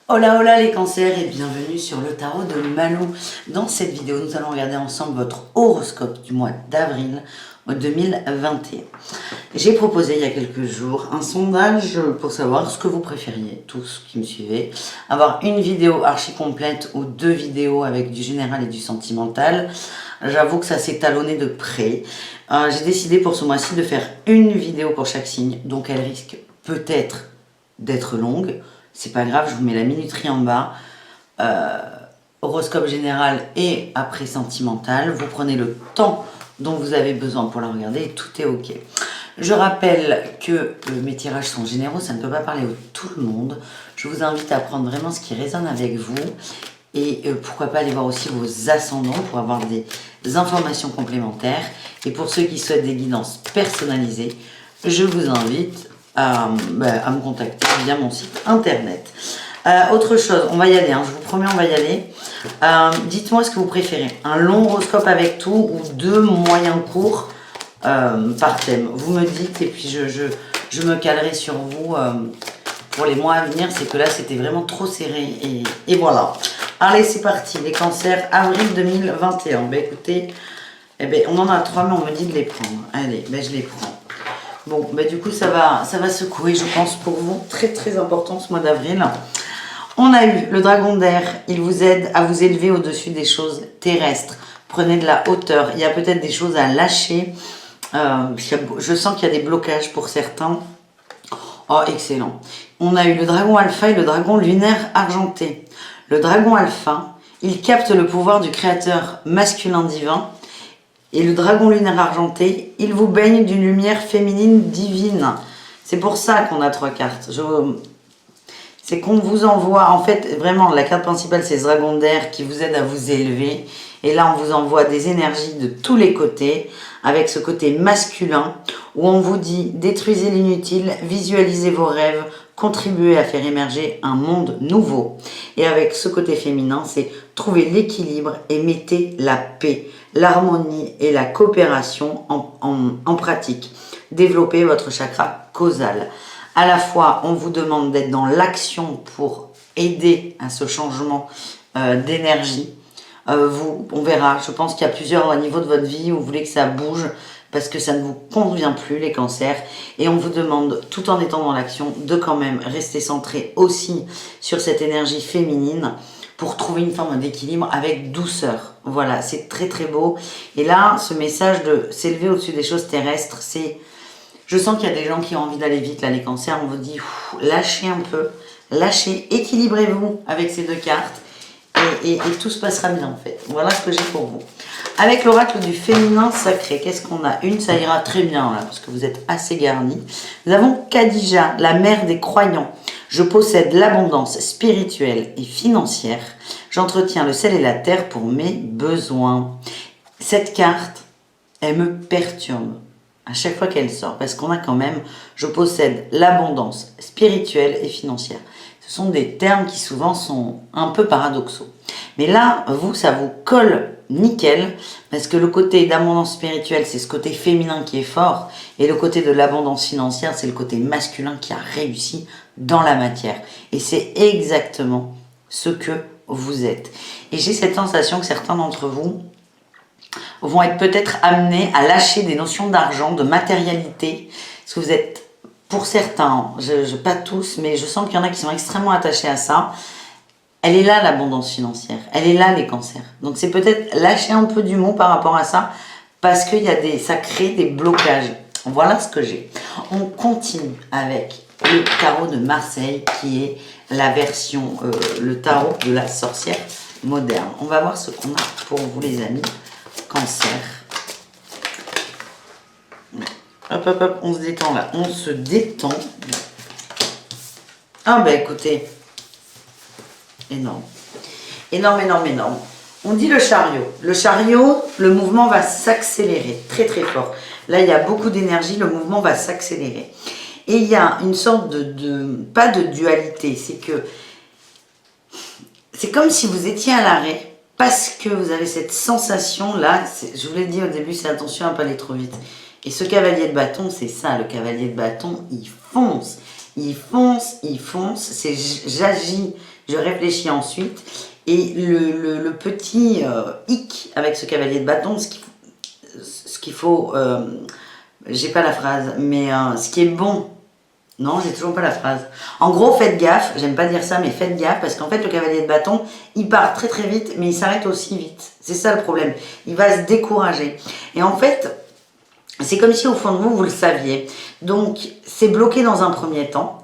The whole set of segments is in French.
Hola hola les cancers et bienvenue sur le tarot de Malou. Dans cette vidéo, nous allons regarder ensemble votre horoscope du mois d'avril 2021. J'ai proposé il y a quelques jours un sondage pour savoir ce que vous préfériez, tous qui me suivez. Avoir une vidéo archi complète ou deux vidéos avec du général et du sentimental. J'avoue que ça s'est talonné de près. J'ai décidé pour ce mois-ci de faire une vidéo pour chaque signe, donc elle risque peut-être d'être longue. C'est pas grave, je vous mets la minuterie en bas. Horoscope général et après sentimental. Vous prenez le temps dont vous avez besoin pour la regarder et tout est ok. Je rappelle que mes tirages sont généraux, ça ne peut pas parler à tout le monde. Je vous invite à prendre vraiment ce qui résonne avec vous. Et pourquoi pas aller voir aussi vos ascendants pour avoir des informations complémentaires. Et pour ceux qui souhaitent des guidances personnalisées, je vous invite à me contacter via mon site internet. Autre chose, on va y aller, hein, je vous promets, on va y aller. Dites-moi ce que vous préférez, un long horoscope avec tout ou deux moyens courts par thème. Vous me dites et puis je me calerai sur vous pour les mois à venir. C'est que là, c'était vraiment trop serré et voilà. Allez, c'est parti, les cancers, avril 2021. Ben écoutez, on en a trois, mais on me dit de les prendre. Allez, je les prends. Bon, du coup, ça va secouer, je pense, pour vous. Très, très important ce mois d'avril. On a eu le dragon d'air. Il vous aide à vous élever au-dessus des choses terrestres. Prenez de la hauteur. Il y a peut-être des choses à lâcher. Je sens qu'il y a des blocages pour certains. Oh, excellent. On a eu le dragon alpha et le dragon lunaire argenté. Le dragon alpha, il capte le pouvoir du créateur masculin divin. Et le dragon lunaire argenté, il vous baigne d'une lumière féminine divine. C'est pour ça qu'on a trois cartes. C'est qu'on vous envoie, en fait, vraiment, la carte principale, c'est ce dragon d'air qui vous aide à vous élever. Et là, on vous envoie des énergies de tous les côtés, avec ce côté masculin, où on vous dit, détruisez l'inutile, visualisez vos rêves, contribuez à faire émerger un monde nouveau. Et avec ce côté féminin, c'est trouver l'équilibre et mettez la paix, l'harmonie et la coopération en pratique. Développez votre chakra causal. À la fois, on vous demande d'être dans l'action pour aider à ce changement d'énergie. On verra, je pense qu'il y a plusieurs niveaux de votre vie où vous voulez que ça bouge parce que ça ne vous convient plus, les cancers. Et on vous demande, tout en étant dans l'action, de quand même rester centré aussi sur cette énergie féminine pour trouver une forme d'équilibre avec douceur. Voilà, c'est très très beau. Et là, ce message de s'élever au-dessus des choses terrestres, c'est... Je sens qu'il y a des gens qui ont envie d'aller vite, là, les cancers. On vous dit, lâchez un peu, lâchez, équilibrez-vous avec ces deux cartes et tout se passera bien, en fait. Voilà ce que j'ai pour vous. Avec l'oracle du féminin sacré, qu'est-ce qu'on a? Une, ça ira très bien, là, parce que vous êtes assez garnis. Nous avons Khadija, la mère des croyants. Je possède l'abondance spirituelle et financière. J'entretiens le ciel et la terre pour mes besoins. Cette carte, elle me perturbe à chaque fois qu'elle sort, parce qu'on a quand même, je possède l'abondance spirituelle et financière. Ce sont des termes qui souvent sont un peu paradoxaux. Mais là, vous, ça vous colle nickel, parce que le côté d'abondance spirituelle, c'est ce côté féminin qui est fort, et le côté de l'abondance financière, c'est le côté masculin qui a réussi dans la matière. Et c'est exactement ce que vous êtes. Et j'ai cette sensation que certains d'entre vous vont être peut-être amenés à lâcher des notions d'argent, de matérialité, parce que vous êtes, pour certains, pas tous, mais je sens qu'il y en a qui sont extrêmement attachés à ça. Elle est là, l'abondance financière, elle est là, les cancers. Donc c'est peut-être lâcher un peu du mot par rapport à ça, parce que ça crée des blocages. Voilà ce que j'ai. On continue avec le tarot de Marseille, qui est la version, le tarot de la sorcière moderne. On va voir ce qu'on a pour vous, les amis. Cancer. Hop, hop, hop, on se détend là. On se détend. Ah écoutez. Énorme. Énorme, énorme, énorme. On dit le chariot. Le chariot, le mouvement va s'accélérer très très fort. Là, il y a beaucoup d'énergie, le mouvement va s'accélérer. Et il y a une sorte pas de dualité, c'est que c'est comme si vous étiez à l'arrêt. Parce que vous avez cette sensation-là, je vous l'ai dit au début, c'est attention à ne pas aller trop vite. Et ce cavalier de bâton, c'est ça, le cavalier de bâton, il fonce, il fonce, il fonce, c'est j'agis, Je réfléchis ensuite. Et le petit hic avec ce cavalier de bâton, ce qu'il faut... j'ai pas la phrase, mais ce qui est bon... Non, j'ai toujours pas la phrase. En gros, faites gaffe, j'aime pas dire ça, mais faites gaffe, parce qu'en fait, le cavalier de bâton, il part très très vite, mais il s'arrête aussi vite. C'est ça le problème. Il va se décourager. Et en fait, c'est comme si au fond de vous, vous le saviez. Donc, c'est bloqué dans un premier temps.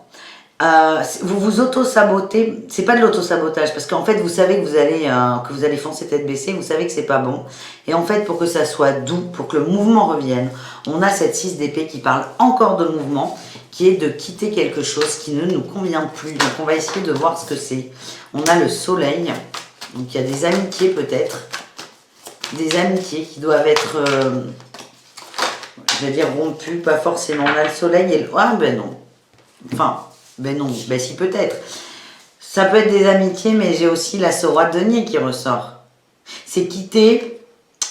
Vous vous auto-sabotez, c'est pas de l'auto-sabotage, parce qu'en fait, vous savez que vous allez foncer tête baissée, vous savez que c'est pas bon. Et en fait, pour que ça soit doux, pour que le mouvement revienne, on a cette 6 d'épée qui parle encore de mouvement, qui est de quitter quelque chose qui ne nous convient plus. Donc, on va essayer de voir ce que c'est. On a le soleil, donc il y a des amitiés peut-être, des amitiés qui doivent être, je vais dire rompues, pas forcément. On a le soleil et le... Ah ben non, enfin... Ben non, ben si peut-être. Ça peut être des amitiés, mais j'ai aussi la Saurate de denier qui ressort. C'est quitter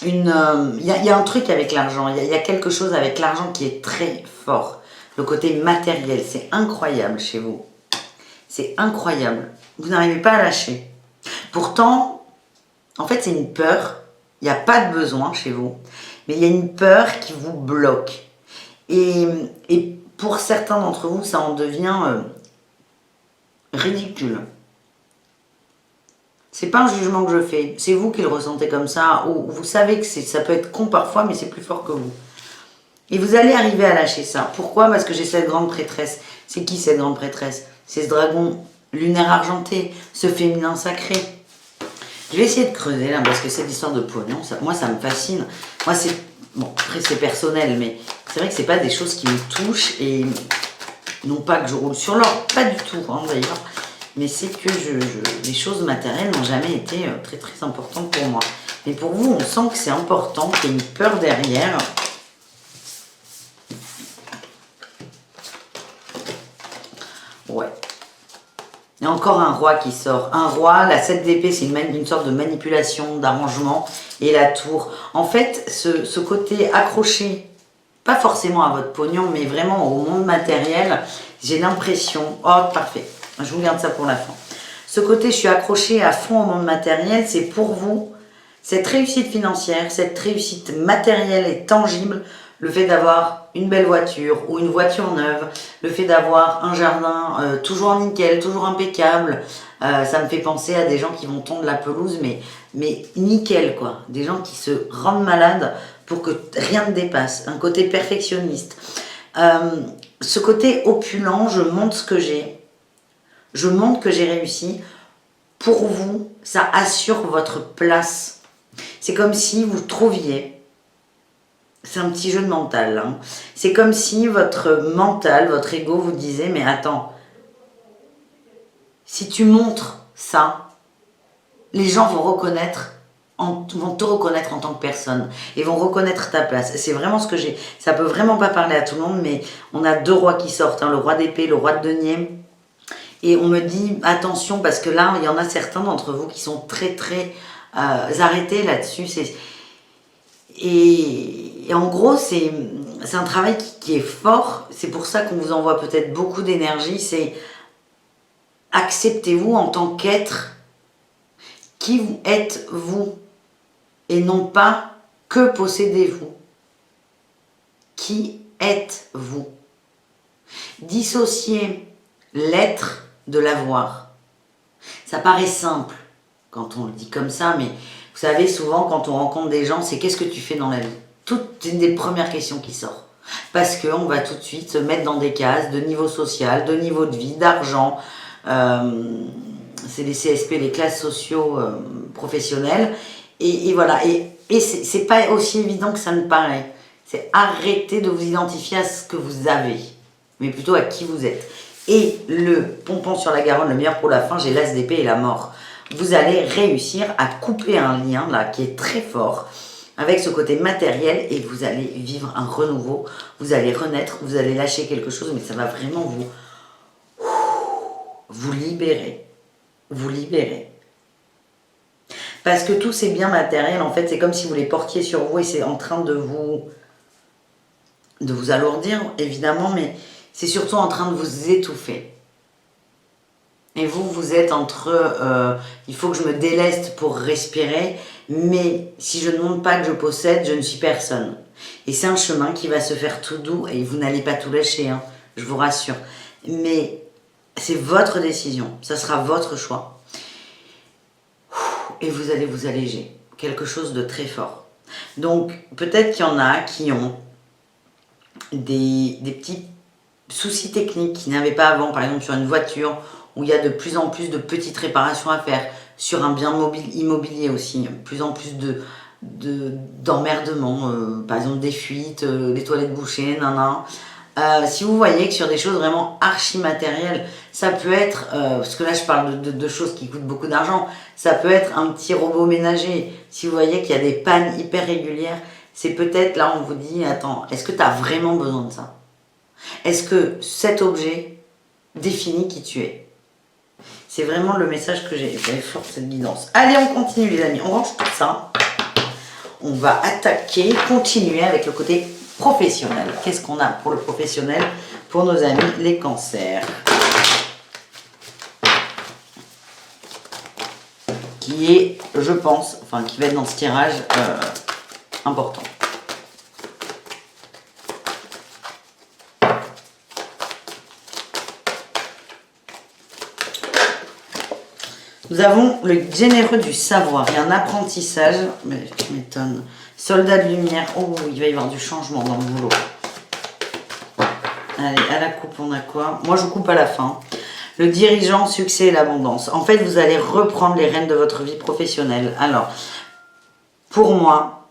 une... Il y a un truc avec l'argent, il y a quelque chose avec l'argent qui est très fort. Le côté matériel, c'est incroyable chez vous. C'est incroyable. Vous n'arrivez pas à lâcher. Pourtant, en fait, c'est une peur. Il n'y a pas de besoin chez vous. Mais il y a une peur qui vous bloque. Et pour certains d'entre vous, ça en devient ridicule. C'est pas un jugement que je fais, c'est vous qui le ressentez comme ça, ou vous savez que ça peut être con parfois, mais c'est plus fort que vous. Et vous allez arriver à lâcher ça. Pourquoi? Parce que j'ai cette grande prêtresse. C'est qui cette grande prêtresse? C'est ce dragon lunaire argenté, ce féminin sacré. Je vais essayer de creuser là, parce que cette histoire de pognon, moi ça me fascine. Moi c'est... Bon, après c'est personnel, mais c'est vrai que c'est pas des choses qui me touchent, et non pas que je roule sur l'or, pas du tout hein, d'ailleurs, mais c'est que les choses matérielles n'ont jamais été très très importantes pour moi. Mais pour vous, on sent que c'est important, qu'il y ait une peur derrière. Ouais. Il y a encore un roi qui sort. Un roi, la 7 d'épée, c'est une sorte de manipulation, d'arrangement. Et la tour. En fait, ce côté accroché, pas forcément à votre pognon, mais vraiment au monde matériel, j'ai l'impression... Oh, parfait. Je vous garde ça pour la fin. Ce côté, je suis accrochée à fond au monde matériel, c'est pour vous, cette réussite financière, cette réussite matérielle et tangible, le fait d'avoir une belle voiture ou une voiture neuve, le fait d'avoir un jardin toujours nickel, toujours impeccable, ça me fait penser à des gens qui vont tondre la pelouse, mais nickel quoi, des gens qui se rendent malades pour que rien ne dépasse, un côté perfectionniste. Ce côté opulent, je montre ce que j'ai, je montre que j'ai réussi. Pour vous, ça assure votre place. C'est comme si vous trouviez, c'est un petit jeu de mental, hein. C'est comme si votre mental, votre ego vous disait, mais attends, si tu montres ça, les gens vont vont te reconnaître en tant que personne et vont reconnaître ta place. C'est vraiment ce que j'ai. Ça peut vraiment pas parler à tout le monde, mais on a deux rois qui sortent, hein, le roi d'épée, le roi de denier. Et on me dit attention parce que là, il y en a certains d'entre vous qui sont très très arrêtés là-dessus. Et en gros, c'est un travail qui est fort. C'est pour ça qu'on vous envoie peut-être beaucoup d'énergie. C'est acceptez-vous en tant qu'être. Qui êtes-vous? Et non pas que possédez-vous. Qui êtes-vous? Dissociez l'être de l'avoir. Ça paraît simple quand on le dit comme ça, mais vous savez, souvent quand on rencontre des gens, c'est qu'est-ce que tu fais dans la vie? C'est une des premières questions qui sort. Parce qu'on va tout de suite se mettre dans des cases de niveau social, de niveau de vie, d'argent. C'est les CSP, les classes sociaux professionnelles. Et voilà. Et c'est pas aussi évident que ça ne paraît. C'est arrêter de vous identifier à ce que vous avez, mais plutôt à qui vous êtes. Et le pompon sur la Garonne, le meilleur pour la fin, j'ai l'as d'épée et la mort. Vous allez réussir à couper un lien là qui est très fort avec ce côté matériel et vous allez vivre un renouveau. Vous allez renaître, vous allez lâcher quelque chose, mais ça va vraiment vous libérer. Vous libérer. Parce que tous ces biens matériels, en fait, c'est comme si vous les portiez sur vous et c'est en train de vous alourdir, évidemment, mais c'est surtout en train de vous étouffer. Et vous, vous êtes entre il faut que je me déleste pour respirer, mais si je ne montre pas que je possède, je ne suis personne. Et c'est un chemin qui va se faire tout doux et vous n'allez pas tout lâcher, hein, je vous rassure. Mais c'est votre décision, ça sera votre choix. Et vous allez vous alléger, quelque chose de très fort. Donc peut-être qu'il y en a qui ont des petits soucis techniques qu'ils n'avaient pas avant, par exemple sur une voiture, où il y a de plus en plus de petites réparations à faire, sur un bien immobilier aussi, de plus en plus d'emmerdements, par exemple des fuites, les toilettes bouchées, nanana. Si vous voyez que sur des choses vraiment archi matérielles, ça peut être, parce que là je parle de choses qui coûtent beaucoup d'argent, ça peut être un petit robot ménager. Si vous voyez qu'il y a des pannes hyper régulières, c'est peut-être là on vous dit, attends, est-ce que tu as vraiment besoin de ça? Est-ce que cet objet définit qui tu es? C'est vraiment le message que j'ai. J'avais fort cette guidance. Allez, on continue les amis, on range tout ça. On va attaquer, continuer avec le côté professionnel. Qu'est-ce qu'on a pour le professionnel, pour nos amis les cancers? Qui est, je pense, enfin qui va être dans ce tirage important. Nous avons le généreux du savoir et un apprentissage, mais tu m'étonnes. Soldat de lumière, oh, il va y avoir du changement dans le boulot. Allez, à la coupe, on a quoi? Moi, je coupe à la fin. Le dirigeant, succès et l'abondance. En fait, vous allez reprendre les rênes de votre vie professionnelle. Alors, pour moi,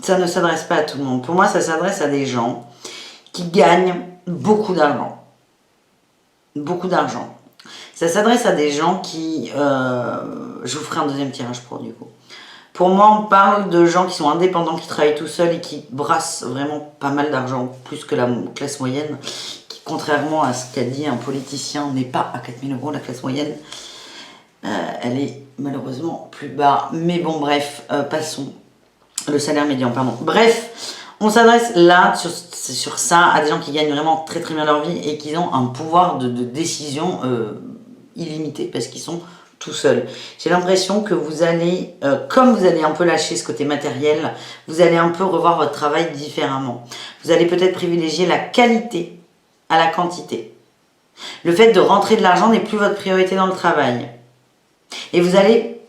ça ne s'adresse pas à tout le monde. Pour moi, ça s'adresse à des gens qui gagnent beaucoup d'argent. Beaucoup d'argent. Ça s'adresse à des gens qui... je vous ferai un deuxième tirage pro du coup. Pour moi, on parle de gens qui sont indépendants, qui travaillent tout seuls et qui brassent vraiment pas mal d'argent, plus que la classe moyenne, qui, contrairement à ce qu'a dit un politicien, n'est pas à 4 000 € la classe moyenne. Elle est malheureusement plus bas. Mais bon, bref, passons. Le salaire médian, pardon. Bref, on s'adresse là, sur ça, à des gens qui gagnent vraiment très très bien leur vie et qui ont un pouvoir de décision illimité parce qu'ils sont tout seuls. J'ai l'impression que vous allez, comme vous allez un peu lâcher ce côté matériel, vous allez un peu revoir votre travail différemment. Vous allez peut-être privilégier la qualité à la quantité. Le fait de rentrer de l'argent n'est plus votre priorité dans le travail. Et vous allez,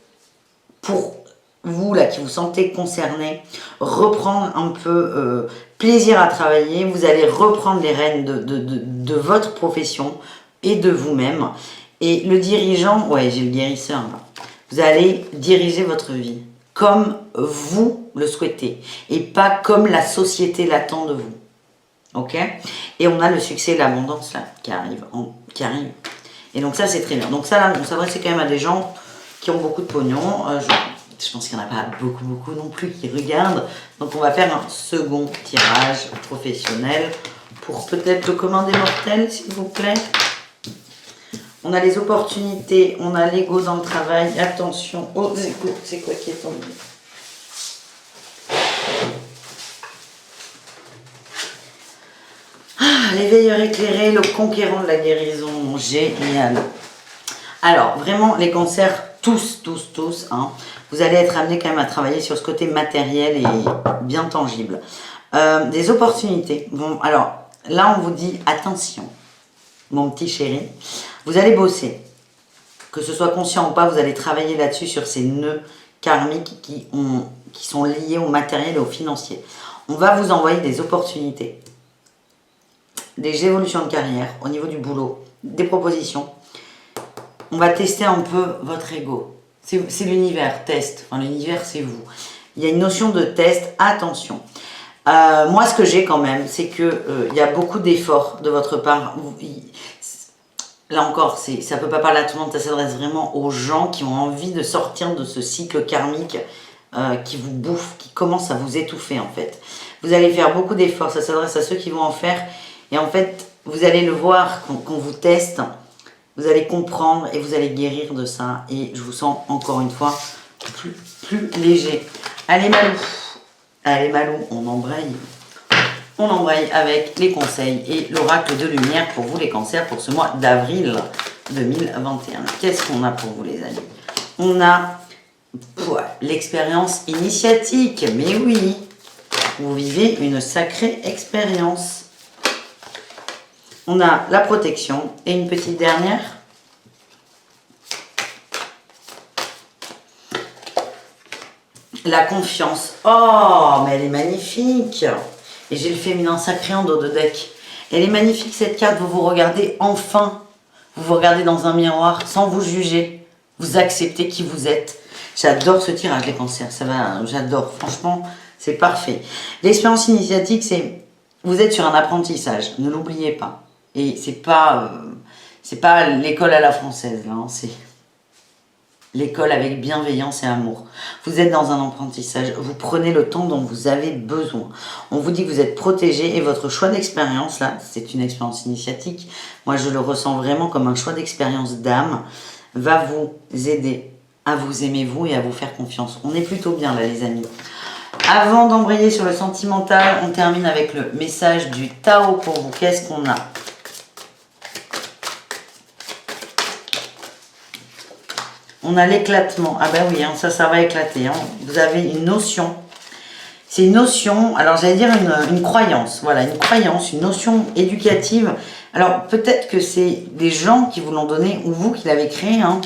pour vous là qui vous sentez concerné, reprendre un peu plaisir à travailler. Vous allez reprendre les rênes de votre profession et de vous-même. Et le dirigeant, ouais, j'ai le guérisseur là. Vous allez diriger votre vie comme vous le souhaitez et pas comme la société l'attend de vous. Ok? Et on a le succès et l'abondance là qui arrive. Et donc ça c'est très bien. Donc ça là, on s'adresse quand même à des gens qui ont beaucoup de pognon. Je pense qu'il n'y en a pas beaucoup non plus qui regardent. Donc on va faire un second tirage professionnel pour peut-être le commun des mortels, s'il vous plaît. On a les opportunités, on a l'ego dans le travail. Attention, oh c'est quoi qui est tombé? Ah, l'éveilleur éclairé, le conquérant de la guérison, génial. Alors, vraiment, les cancers, tous, hein, vous allez être amenés quand même à travailler sur ce côté matériel et bien tangible. Des opportunités. Bon, alors, là, on vous dit, attention, mon petit chéri, vous allez bosser. Que ce soit conscient ou pas, vous allez travailler là-dessus sur ces nœuds karmiques qui sont liés au matériel et au financier. On va vous envoyer des opportunités, des évolutions de carrière au niveau du boulot, des propositions. On va tester un peu votre ego. C'est l'univers, test. Enfin, l'univers, c'est vous. Il y a une notion de test. Attention. Moi, ce que j'ai quand même, c'est que il y a beaucoup d'efforts de votre part. Là encore, ça ne peut pas parler à tout le monde. Ça s'adresse vraiment aux gens qui ont envie de sortir de ce cycle karmique qui vous bouffe, qui commence à vous étouffer, en fait. Vous allez faire beaucoup d'efforts. Ça s'adresse à ceux qui vont en faire. Et en fait, vous allez le voir quand vous teste. Vous allez comprendre et vous allez guérir de ça. Et je vous sens encore une fois plus léger. Allez Malou, on embraye. On embraye avec les conseils et l'oracle de lumière pour vous les cancers pour ce mois d'avril 2021. Qu'est-ce qu'on a pour vous les amis? On a l'expérience initiatique, mais oui, vous vivez une sacrée expérience. On a la protection et une petite dernière. La confiance. Oh, mais elle est magnifique. Et j'ai le féminin sacré en dos de deck. Elle est magnifique cette carte, vous vous regardez enfin. Vous vous regardez dans un miroir sans vous juger. Vous acceptez qui vous êtes. J'adore ce tirage, les cancers. Ça va, j'adore. Franchement, c'est parfait. L'expérience initiatique, c'est... Vous êtes sur un apprentissage. Ne l'oubliez pas. Et c'est pas l'école à la française, là. Hein, c'est l'école avec bienveillance et amour. Vous êtes dans un apprentissage. Vous prenez le temps dont vous avez besoin. On vous dit que vous êtes protégé et votre choix d'expérience, là, c'est une expérience initiatique. Moi, je le ressens vraiment comme un choix d'expérience d'âme. Va vous aider à vous aimer vous et à vous faire confiance. On est plutôt bien là, les amis. Avant d'embrayer sur le sentimental, on termine avec le message du Tao pour vous. Qu'est-ce qu'on a ? On a l'éclatement. Ah ben oui, hein, ça va éclater. Hein. Vous avez une notion. C'est une notion, alors j'allais dire une croyance. Voilà, une croyance, une notion éducative. Alors peut-être que c'est des gens qui vous l'ont donné ou vous qui l'avez créé. Hein.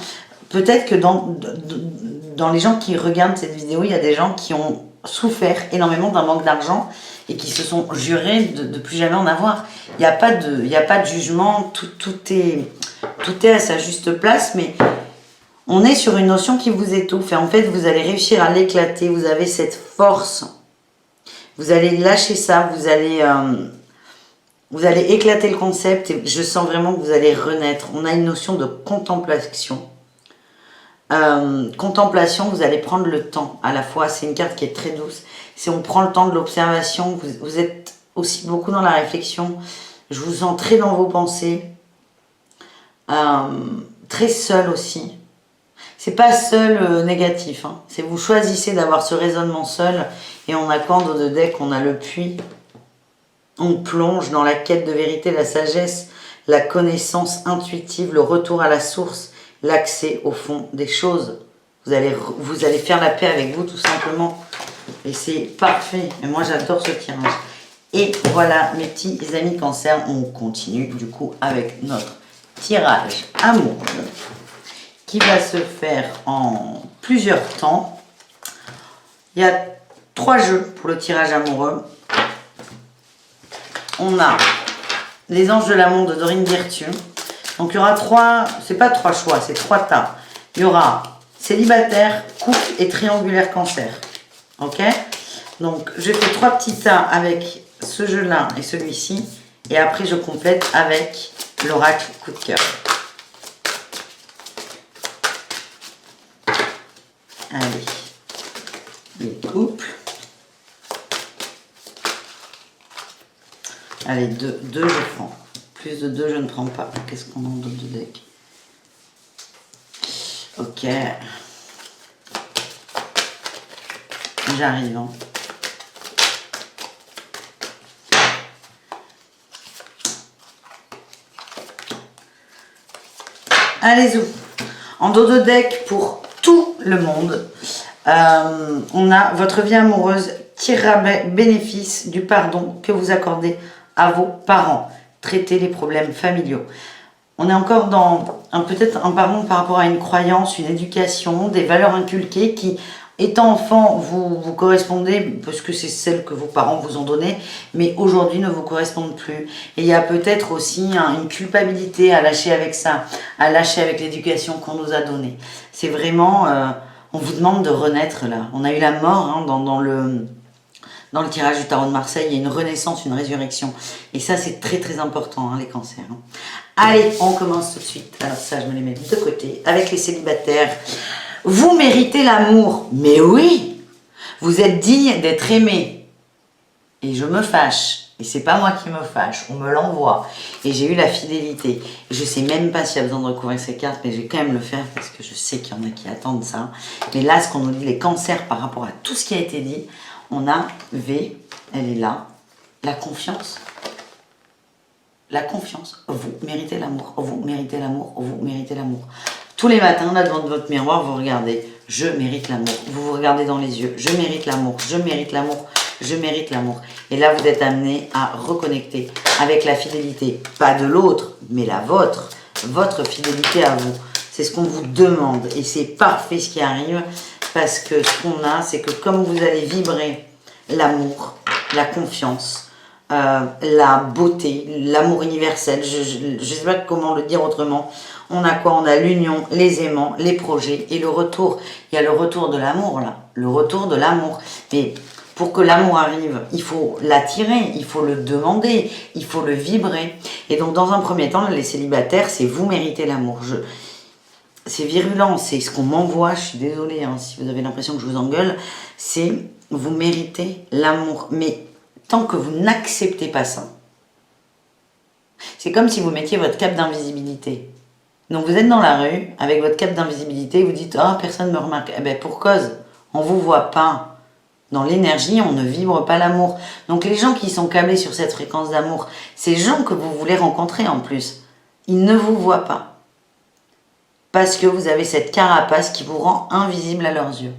Peut-être que dans les gens qui regardent cette vidéo, il y a des gens qui ont souffert énormément d'un manque d'argent et qui se sont jurés de plus jamais en avoir. Il n'y a pas de jugement, tout est à sa juste place, mais... On est sur une notion qui vous étouffe et en fait, vous allez réussir à l'éclater. Vous avez cette force. Vous allez lâcher ça. Vous allez éclater le concept et je sens vraiment que vous allez renaître. On a une notion de contemplation. Contemplation, vous allez prendre le temps à la fois. C'est une carte qui est très douce. Si on prend le temps de l'observation, vous êtes aussi beaucoup dans la réflexion. Je vous sens très dans vos pensées. Très seul aussi. C'est pas seul négatif, hein. C'est vous choisissez d'avoir ce raisonnement seul et on a quand de deck, on a le puits. On plonge dans la quête de vérité, la sagesse, la connaissance intuitive, le retour à la source, l'accès au fond des choses. Vous allez faire la paix avec vous tout simplement. Et c'est parfait. Et moi j'adore ce tirage. Et voilà mes petits amis cancer, on continue du coup avec notre tirage amoureux, qui va se faire en plusieurs temps. Il y a 3 jeux pour le tirage amoureux. On a les anges de l'amour de Dorine Virtue. Donc il y aura 3, c'est pas 3 choix, c'est 3 tas. Il y aura célibataire, couple et triangulaire cancer. Ok? Donc je fais 3 petits tas avec ce jeu-là et celui-ci. Et après je complète avec l'oracle coup de cœur. Allez, les couples. Allez, 2 je prends. Plus de 2 je ne prends pas. Qu'est-ce qu'on a en dos de deck? Ok. J'arrive. Hein. Allez-y. En dos de deck pour tout le monde, on a votre vie amoureuse tirera bénéfice du pardon que vous accordez à vos parents. Traitez les problèmes familiaux. On est encore dans peut-être un pardon par rapport à une croyance, une éducation, des valeurs inculquées qui, étant enfant, vous correspondez parce que c'est celles que vos parents vous ont données, mais aujourd'hui ne vous correspondent plus. Et il y a peut-être aussi une culpabilité à lâcher avec ça, à lâcher avec l'éducation qu'on nous a donnée. C'est vraiment, on vous demande de renaître là. On a eu la mort hein, dans le tirage du tarot de Marseille, il y a une renaissance, une résurrection. Et ça, c'est très très important, hein, les cancers. Hein. Allez, on commence tout de suite. Alors ça, je me les mets de côté. Avec les célibataires, vous méritez l'amour. Mais oui, vous êtes digne d'être aimé. Et je me fâche. Et c'est pas moi qui me fâche, on me l'envoie. Et j'ai eu la fidélité. Je sais même pas s'il y a besoin de recouvrir ces cartes, mais je vais quand même le faire parce que je sais qu'il y en a qui attendent ça. Mais là, ce qu'on nous dit, les cancers par rapport à tout ce qui a été dit, on a V, elle est là, la confiance. la confiance. Vous méritez l'amour, vous méritez l'amour, vous méritez l'amour. Tous les matins, là, devant votre miroir, vous regardez. Je mérite l'amour. Vous vous regardez dans les yeux. Je mérite l'amour, je mérite l'amour, je mérite l'amour. Et là, vous êtes amené à reconnecter avec la fidélité. Pas de l'autre, mais la vôtre. Votre fidélité à vous. C'est ce qu'on vous demande. Et c'est parfait ce qui arrive. Parce que ce qu'on a, c'est que comme vous allez vibrer l'amour, la confiance, la beauté, l'amour universel, je ne sais pas comment le dire autrement. On a quoi? On a l'union, les aimants, les projets et le retour. Il y a le retour de l'amour là, le retour de l'amour. Mais pour que l'amour arrive, il faut l'attirer, il faut le demander, il faut le vibrer. Et donc dans un premier temps, les célibataires, c'est vous méritez l'amour. C'est virulent, c'est ce qu'on m'envoie, je suis désolée hein, si vous avez l'impression que je vous engueule, c'est vous méritez l'amour. Mais tant que vous n'acceptez pas ça, c'est comme si vous mettiez votre cape d'invisibilité. Donc vous êtes dans la rue avec votre cape d'invisibilité, vous dites « Ah, oh, personne ne me remarque ». Eh bien pour cause, on ne vous voit pas. Dans l'énergie, on ne vibre pas l'amour. Donc les gens qui sont câblés sur cette fréquence d'amour, ces gens que vous voulez rencontrer en plus, ils ne vous voient pas. Parce que vous avez cette carapace qui vous rend invisible à leurs yeux.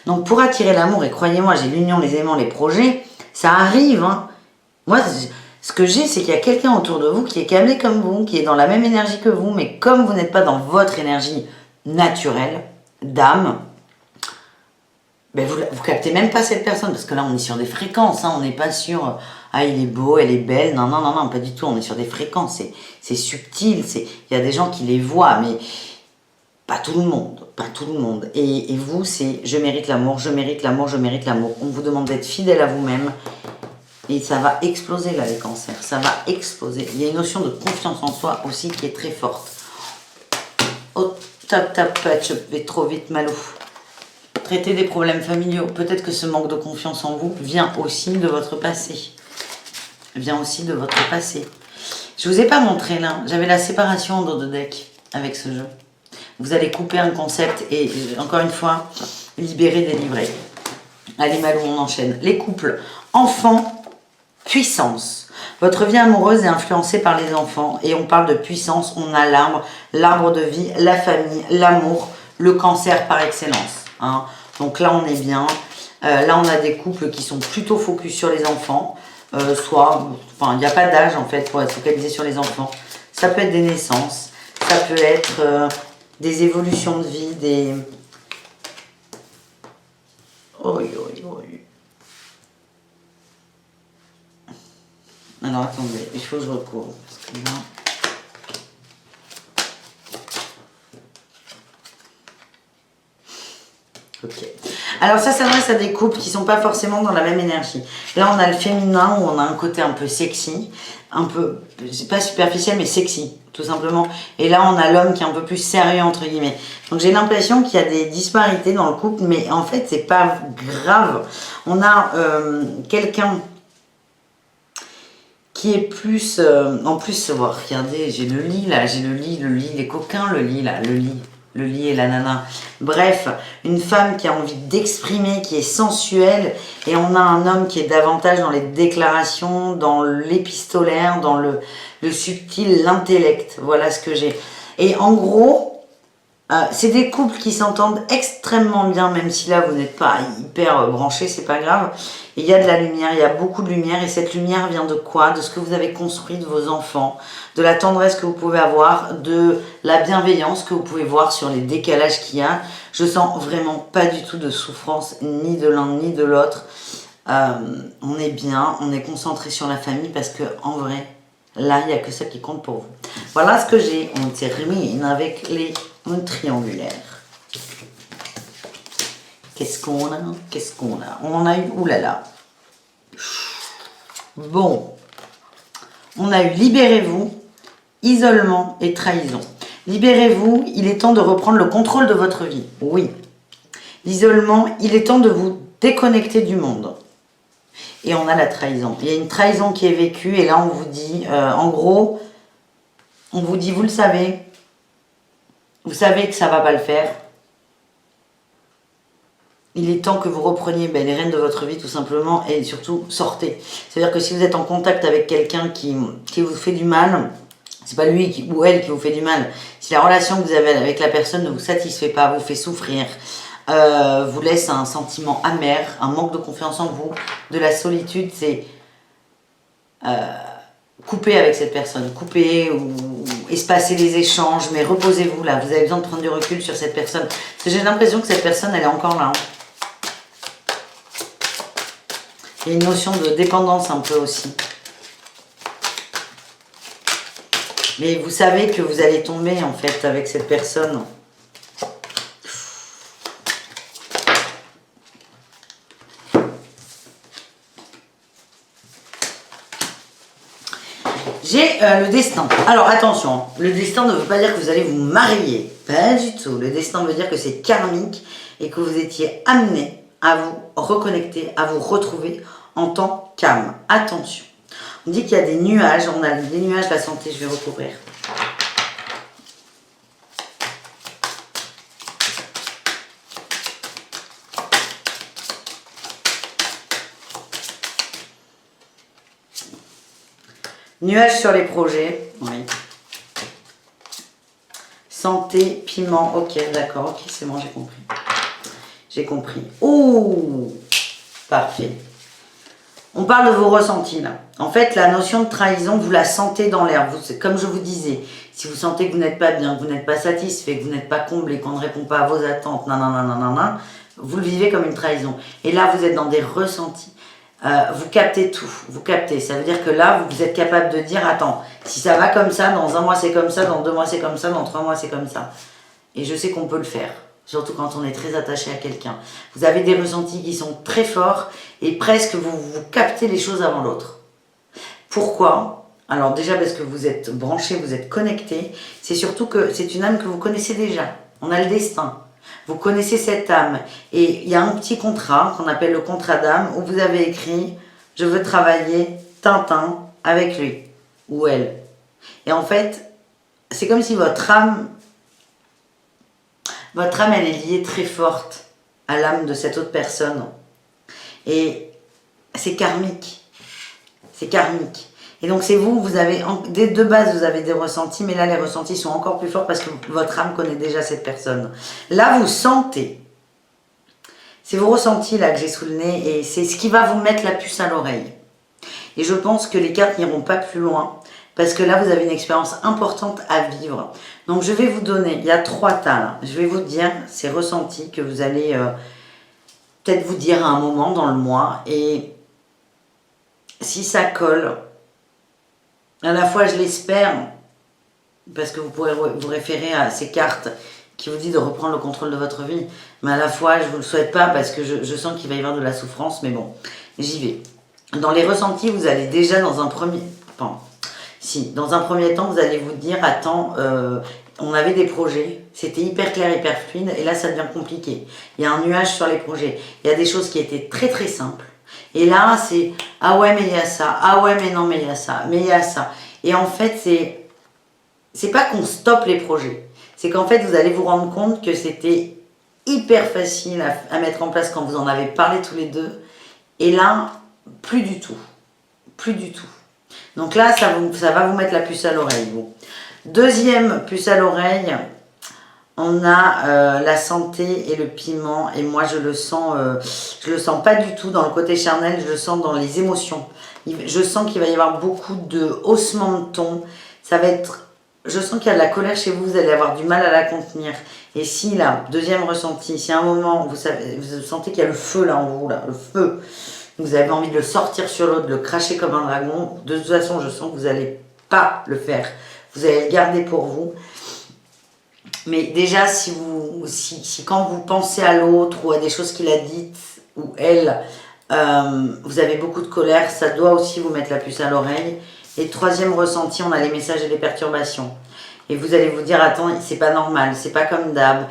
Donc pour attirer l'amour, et croyez-moi, j'ai l'union, les aimants, les projets, ça arrive. Hein. Moi, ce que j'ai, c'est qu'il y a quelqu'un autour de vous qui est câblé comme vous, qui est dans la même énergie que vous, mais comme vous n'êtes pas dans votre énergie naturelle, d'âme, ben vous captez même pas cette personne, parce que là on est sur des fréquences, hein, on n'est pas sur ah il est beau, elle est belle, non, non, non, non, pas du tout, on est sur des fréquences, c'est subtil, il y a des gens qui les voient, mais pas tout le monde, pas tout le monde. Et vous, c'est je mérite l'amour, je mérite l'amour, je mérite l'amour. On vous demande d'être fidèle à vous-même, et ça va exploser là les cancers, ça va exploser. Il y a une notion de confiance en soi aussi qui est très forte. Oh, tap, tap, je vais trop vite, Malou. Traiter des problèmes familiaux. Peut-être que ce manque de confiance en vous vient aussi de votre passé. Vient aussi de votre passé. Je ne vous ai pas montré là. J'avais la séparation en dos de deck avec ce jeu. Vous allez couper un concept et encore une fois, libérer, délivrer. Allez Malou, on enchaîne. Les couples. Enfants, puissance. Votre vie amoureuse est influencée par les enfants. Et on parle de puissance. On a l'arbre de vie, la famille, l'amour, le cancer par excellence. Hein. Donc là, on est bien. Là, on a des couples qui sont plutôt focus sur les enfants. Enfin, il n'y a pas d'âge, en fait, pour être focalisé sur les enfants. Ça peut être des naissances. Ça peut être des évolutions de vie, des... Oui. Alors, attendez, il faut que je recours. Parce que là... Ok. Alors ça s'adresse à des couples qui sont pas forcément dans la même énergie. Là on a le féminin où on a un côté un peu sexy, un peu, c'est pas superficiel mais sexy tout simplement. Et là on a l'homme qui est un peu plus sérieux entre guillemets. Donc j'ai l'impression qu'il y a des disparités dans le couple, mais en fait c'est pas grave. On a quelqu'un qui est plus, en plus, regardez, j'ai le lit là, j'ai le lit, les coquins, le lit là, le lit et la nana. Bref, une femme qui a envie d'exprimer, qui est sensuelle, et on a un homme qui est davantage dans les déclarations, dans l'épistolaire, dans le subtil, l'intellect. Voilà ce que j'ai. Et en gros, c'est des couples qui s'entendent extrêmement bien, même si là vous n'êtes pas hyper branchés, c'est pas grave. Il y a de la lumière, il y a beaucoup de lumière, et cette lumière vient de quoi? De ce que vous avez construit de vos enfants, de la tendresse que vous pouvez avoir, de la bienveillance que vous pouvez voir sur les décalages qu'il y a. Je sens vraiment pas du tout de souffrance, ni de l'un ni de l'autre. On est bien, on est concentré sur la famille, parce que en vrai, là, il n'y a que ça qui compte pour vous. Voilà ce que j'ai. On termine avec les triangulaires. Qu'est-ce qu'on a? Qu'est-ce qu'on a? On en a eu, oulala. Bon. On a eu libérez-vous, isolement et trahison. Libérez-vous, il est temps de reprendre le contrôle de votre vie. Oui. L'isolement, il est temps de vous déconnecter du monde. Et on a la trahison. Il y a une trahison qui est vécue et là on vous dit, en gros, on vous dit, vous le savez que ça ne va pas le faire. il est temps que vous repreniez les rênes de votre vie tout simplement et surtout sortez. C'est-à-dire que si vous êtes en contact avec quelqu'un qui vous fait du mal, c'est pas lui ou elle qui vous fait du mal. Si la relation que vous avez avec la personne ne vous satisfait pas, vous fait souffrir, vous laisse un sentiment amer, un manque de confiance en vous, de la solitude, c'est couper avec cette personne, couper ou espacer les échanges, mais reposez-vous là, vous avez besoin de prendre du recul sur cette personne. Parce que j'ai l'impression que cette personne, elle est encore là. Il y a une notion de dépendance un peu aussi. Mais vous savez que vous allez tomber en fait avec cette personne. J'ai le destin. Alors attention, le destin ne veut pas dire que vous allez vous marier. Pas du tout. Le destin veut dire que c'est karmique et que vous étiez amené à vous reconnecter, à vous retrouver en tant qu'âme. Attention. On dit qu'il y a des nuages. On a des nuages, la santé, je vais recouvrir. Nuages sur les projets, oui. Santé, piment, ok, d'accord, ok, c'est bon, j'ai compris. J'ai compris. Oh, parfait. On parle de vos ressentis, là. En fait, la notion de trahison, vous la sentez dans l'air. Comme je vous disais, si vous sentez que vous n'êtes pas bien, que vous n'êtes pas satisfait, que vous n'êtes pas comblé, qu'on ne répond pas à vos attentes, nanana, vous le vivez comme une trahison. Et là, vous êtes dans des ressentis. Vous captez tout, vous captez. Ça veut dire que là, vous êtes capable de dire, attends, si ça va comme ça, dans un mois c'est comme ça, dans 2 mois c'est comme ça, dans 3 mois c'est comme ça. Et je sais qu'on peut le faire, surtout quand on est très attaché à quelqu'un. Vous avez des ressentis qui sont très forts et presque vous captez les choses avant l'autre. Pourquoi ? Alors déjà parce que vous êtes branché, vous êtes connecté. C'est surtout que c'est une âme que vous connaissez déjà. On a le destin. Vous connaissez cette âme et il y a un petit contrat qu'on appelle le contrat d'âme où vous avez écrit « Je veux travailler Tintin avec lui ou elle ». Et en fait, c'est comme si votre âme, elle est liée très forte à l'âme de cette autre personne. Et c'est karmique. C'est karmique. Et donc c'est vous avez, de base vous avez des ressentis, mais là les ressentis sont encore plus forts parce que votre âme connaît déjà cette personne. Là vous sentez, c'est vos ressentis là que j'ai sous le nez et c'est ce qui va vous mettre la puce à l'oreille. Et je pense que les cartes n'iront pas plus loin parce que là vous avez une expérience importante à vivre. Donc je vais vous donner, il y a 3 tas là, je vais vous dire ces ressentis que vous allez peut-être vous dire à un moment dans le mois et si ça colle, à la fois je l'espère, parce que vous pourrez vous référer à ces cartes qui vous disent de reprendre le contrôle de votre vie, mais à la fois je ne vous le souhaite pas parce que je sens qu'il va y avoir de la souffrance, mais bon, j'y vais. Dans les ressentis, vous allez déjà dans un premier... dans un premier temps, vous allez vous dire, attends, on avait des projets, c'était hyper clair, hyper fluide, et là ça devient compliqué. Il y a un nuage sur les projets, il y a des choses qui étaient très très simples, et là, c'est « Ah ouais, mais il y a ça. Ah ouais, mais non, mais il y a ça. Mais il y a ça. » Et en fait, c'est pas qu'on stoppe les projets. C'est qu'en fait, vous allez vous rendre compte que c'était hyper facile à mettre en place quand vous en avez parlé tous les deux. Et là, plus du tout. Plus du tout. Donc là, ça va vous mettre la puce à l'oreille. Bon. Deuxième puce à l'oreille, on a la santé et le piment, et moi je le sens pas du tout dans le côté charnel, je le sens dans les émotions. Je sens qu'il va y avoir beaucoup de haussements de ton, ça va être, je sens qu'il y a de la colère chez vous, vous allez avoir du mal à la contenir. Et si là, deuxième ressenti, si à un moment vous sentez qu'il y a le feu là en vous, là, le feu, vous avez envie de le sortir sur l'autre, de le cracher comme un dragon, de toute façon je sens que vous n'allez pas le faire, vous allez le garder pour vous. Mais déjà, si quand vous pensez à l'autre ou à des choses qu'il a dites ou elle, vous avez beaucoup de colère, ça doit aussi vous mettre la puce à l'oreille. Et troisième ressenti, on a les messages et les perturbations. Et vous allez vous dire, attends, c'est pas normal, c'est pas comme d'hab.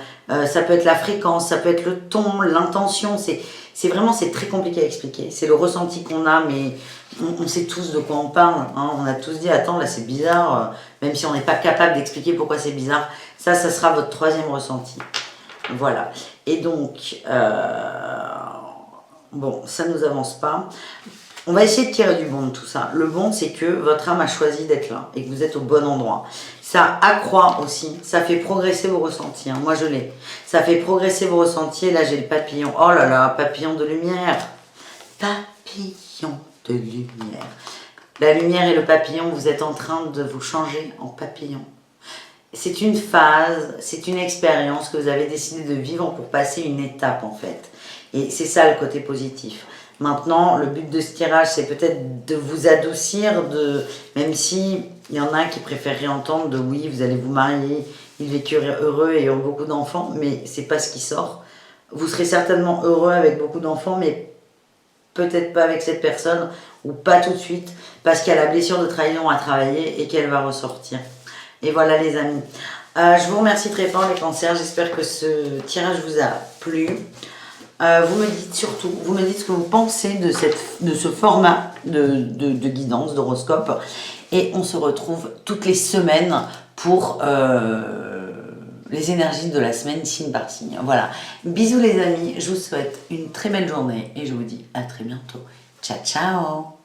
Ça peut être la fréquence, ça peut être le ton, l'intention. C'est très compliqué à expliquer. C'est le ressenti qu'on a, mais on sait tous de quoi on parle. Hein. On a tous dit, attends, là c'est bizarre. Même si on n'est pas capable d'expliquer pourquoi c'est bizarre. Ça sera votre troisième ressenti. Voilà. Et donc, bon, ça ne nous avance pas. On va essayer de tirer du bon de tout ça. Le bon, c'est que votre âme a choisi d'être là et que vous êtes au bon endroit. Ça accroît aussi, ça fait progresser vos ressentis. Hein. Moi, je l'ai. Ça fait progresser vos ressentis. Et là, j'ai le papillon. Oh là là, papillon de lumière. Papillon de lumière. La lumière et le papillon, vous êtes en train de vous changer en papillon. C'est une phase, c'est une expérience que vous avez décidé de vivre pour passer une étape en fait. Et c'est ça le côté positif. Maintenant, le but de ce tirage, c'est peut-être de vous adoucir, même si il y en a qui préféreraient entendre de oui, vous allez vous marier, ils vécurent heureux et ont beaucoup d'enfants, mais c'est pas ce qui sort. Vous serez certainement heureux avec beaucoup d'enfants, mais peut-être pas avec cette personne, ou pas tout de suite, parce qu'il y a la blessure de trahison à travailler et qu'elle va ressortir. Et voilà les amis. Je vous remercie très fort les cancers, j'espère que ce tirage vous a plu. Vous me dites surtout, vous me dites ce que vous pensez de ce format de guidance, d'horoscope. Et on se retrouve toutes les semaines pour les énergies de la semaine, signe par signe. Voilà. Bisous les amis, je vous souhaite une très belle journée et je vous dis à très bientôt. Ciao, ciao!